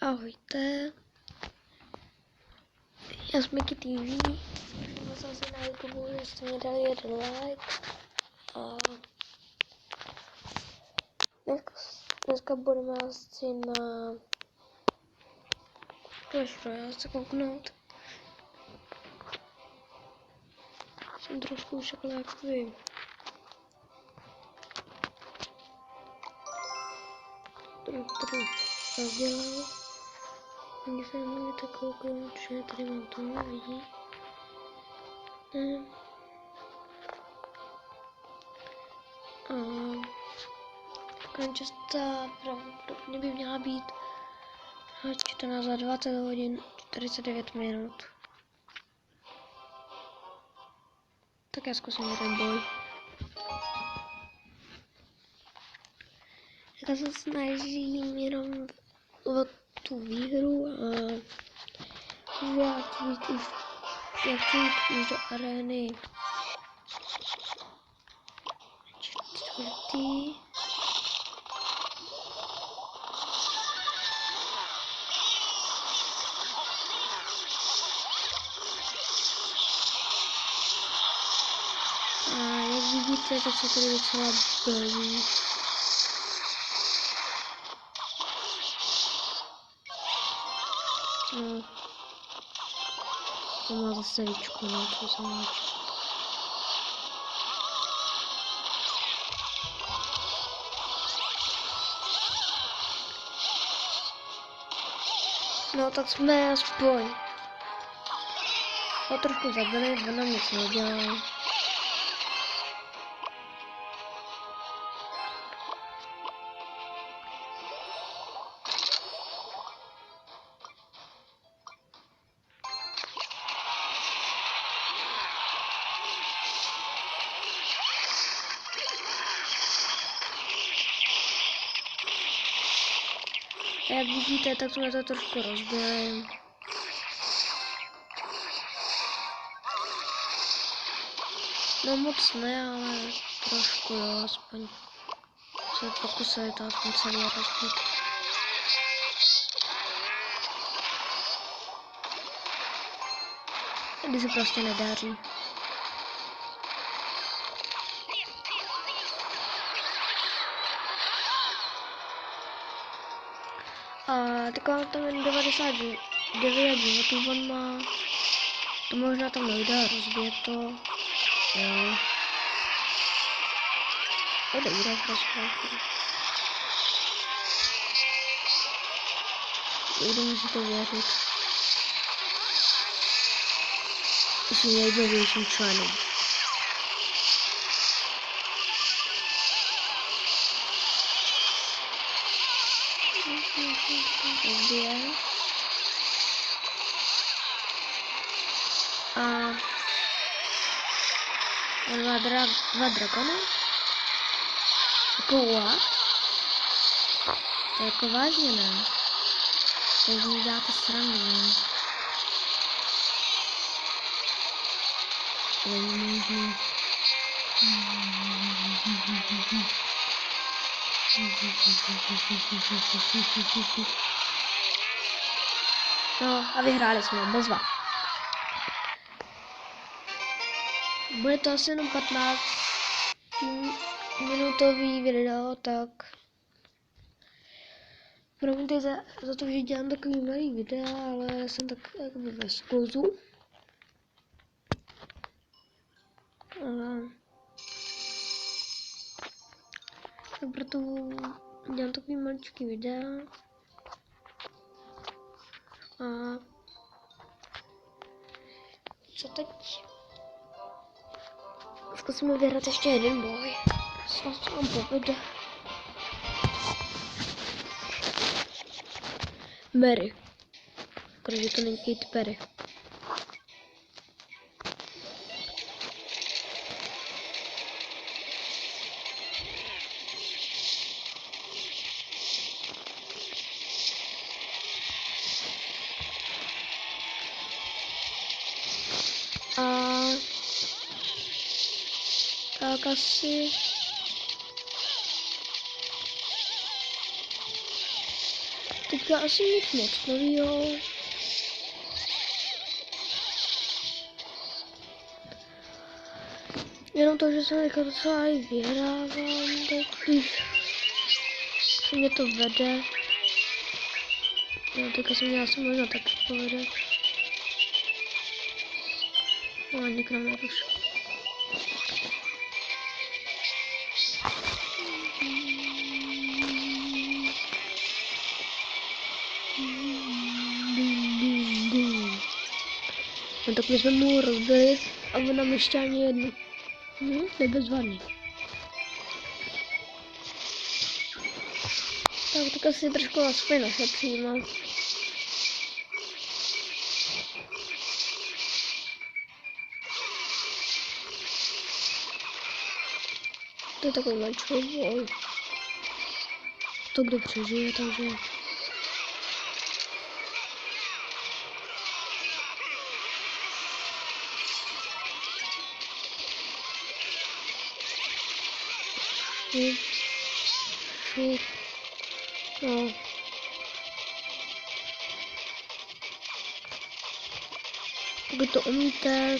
Ahojte, já jsem Mickey TV, jsem si na YouTube, že jste mi dali 1 like a dneska budeme asi na Clash Royale se kouknout. Jsem trošku už takhle jak vy. Trochu rozdělal. Ani se nemůžete kouknout, že tady mám to nevidí. Končista pravděpodobně by měla být čtená za 20 hodin 49 minut. Tak já zkusím ten boj. Já se snažím jenom o tu výhru a já chci jít už do arény 4. A jak vidíte, tak se tady docela bojí. No, to má zase víčku, no, co jsem má čekat. No, tak jsme aspoň ho trošku zabili, ona nic nedělá. A jak vidíte, tak jsme to trošku rozbili. No moc ne, ale trošku jo, aspoň se pokusili to aspoň celý rozbít. Tady se prostě nedaří. A taková tam jen 99 životů on má. To možná tam nejde, rozbije to. Jo. Odejde prostě. Někdo musíte věřit. Jsem nejbližším členem. Rozbije. A on má dva dragony? Jako what? To jako vážně ne. To z ní dáte srandu, ne? To není možný. No a vyhráli jsme, bezva. Bude to asi jenom 15 minutový video, tak promiňte za to, že dělám takový malý videa, ale jsem tak jakoby ve skluzu. Tak proto dělám takový maličký videa. A co teď? Zkusíme vyhrát ještě jeden boj. Snad se nám povede. Mary. Protože to není Katy Perry. Tak asi Teďka asi nic moc novýho. Jenom to, že jsem teďka docela i vyhrávám, tak když se mě to vede. No, teďka se mě asi možná taky povede. No a nikam nedošel. No tak my jsme mu rozbili a on nám ještě ani jednu. Nebezvadný. Tak asi trošku aspoň našetříme. To je takový maličký boj. To kdo přežije, takže... No. Pokud to umíte,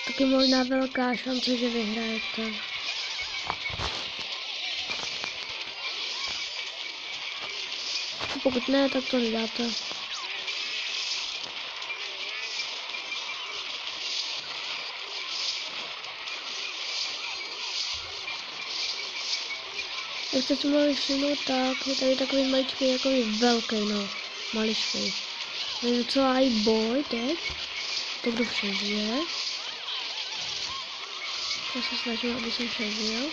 tak je možná velká šance, že vyhrajete. Pokud ne, tak to nedáte. Jak jste si mohli všimnout, tak je tady takový maličký, takový velký, no, maličký. To je docela i boj teď. To kdo přežije. Já se snažím, aby jsem přežil.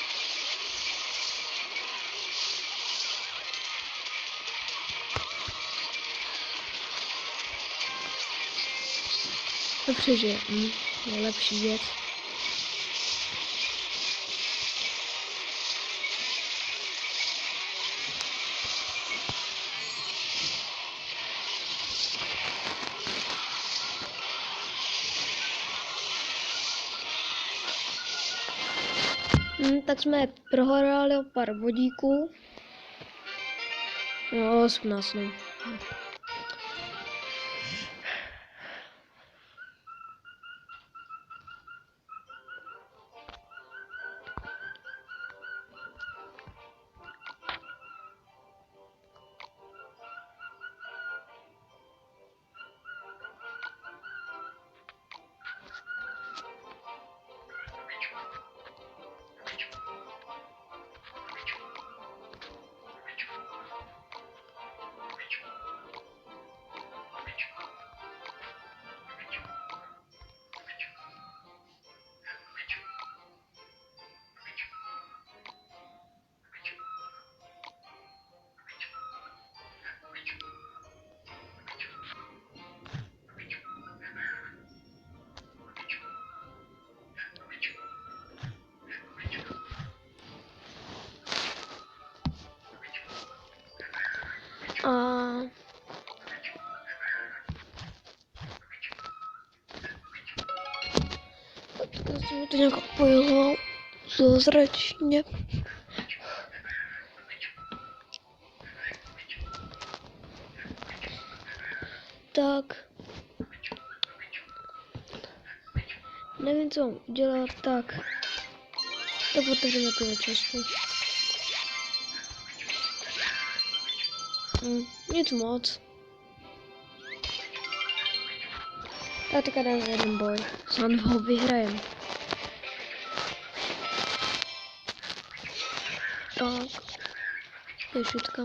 To přežije. Je lepší věc. Tak jsme prohráli o pár bodíků. No, 18. No. Tak se mi to nějak pojilo zázračně. Tak. Nevím, co mám udělat, tak otevřeme tu často. Nic moc. Já teďka dám jeden boj. Sám ho vyhrajem. Tak. To je šutka.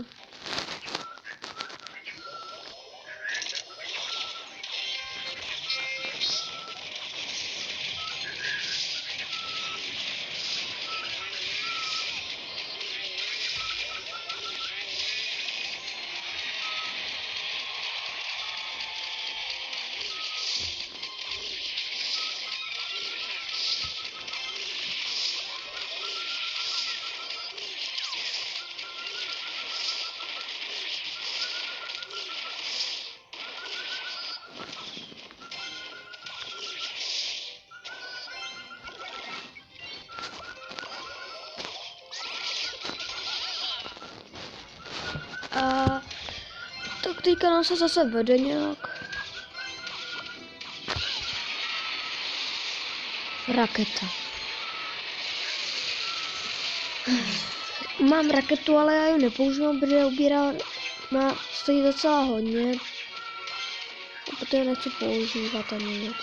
A tak teďka nám se zase vede nějak. Raketa. Mám raketu, ale já ji nepoužívám, protože ubírá stojí docela hodně. A proto ji nechci používat ani nic.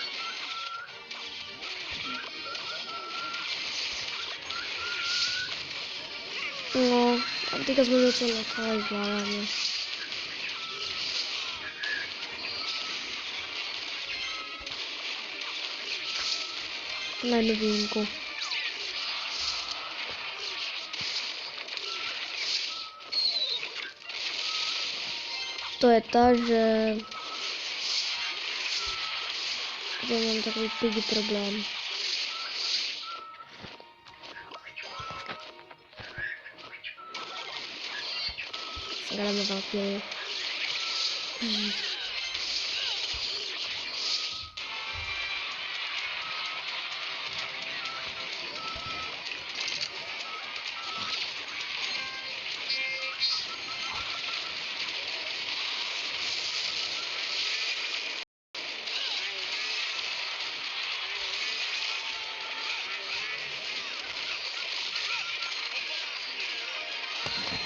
No, a teďka jsme docela zvládáme. Na novinku. To je ta, že mám takový pigi problém. Hrajeme velký.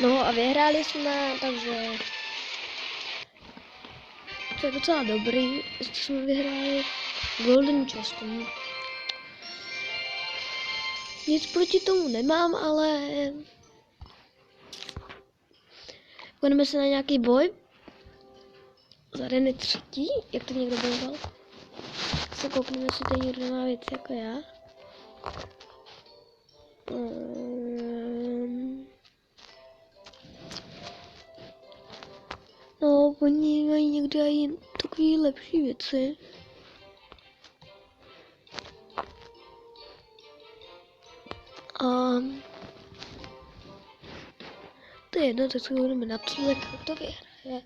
No a vyhráli jsme, takže to je docela dobrý, že jsme vyhráli Golden Chest. Nic proti tomu nemám, ale půjdeme se na nějaký boj. Za Reny 3, jak to někdo bojoval. Se koukneme, jestli to někdo má věc jako já. No, oni mají někde i takové lepší věci. A to je jedno, tak se budeme napsat, jak to vyhraje.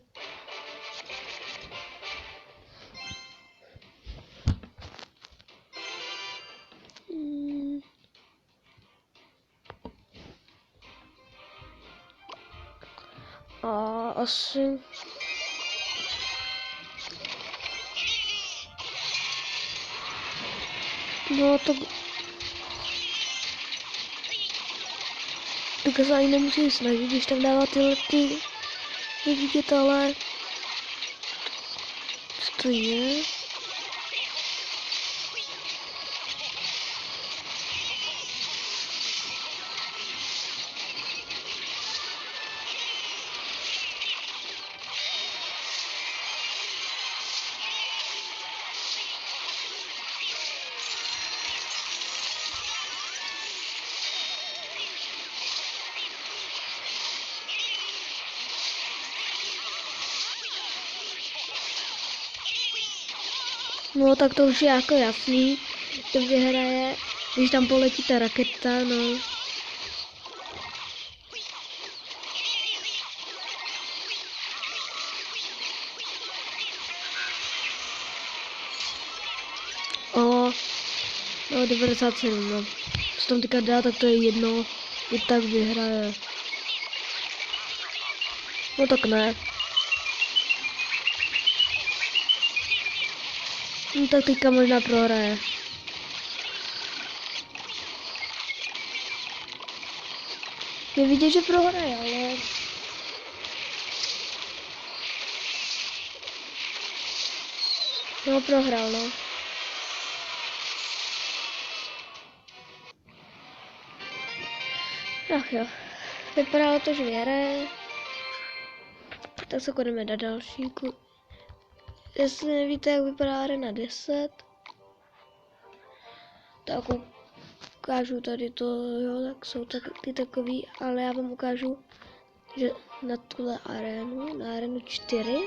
A asi no tak se ani nemusí snažit, když tam dává tyhle ty vidět, ale co to je? No tak to už je jako jasný, to vyhraje, když tam poletí ta raketa, no. No 97, no. Co tam teďka dá, tak to je jedno, i tak vyhraje. No tak ne. No tak teďka možná prohraje. Je vidět, že prohraje, ale no prohrál, no. Ach jo, vypadalo to, že vyhraje. Tak se koneme na další. Jestli nevíte, jak vypadá Arena 10, tak ukážu tady to, jo, tak jsou ty takový, ale já vám ukážu, že na tuhle arénu, na arénu 4,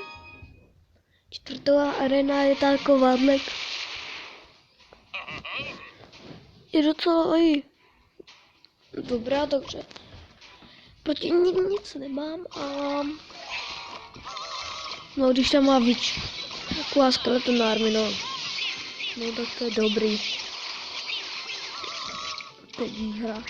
čtvrtová arena je takováhle, je docela i dobrá, takže proti nic nemám a no když tam má víc taková skeleton army, no tak to je dobrý. To je výhra.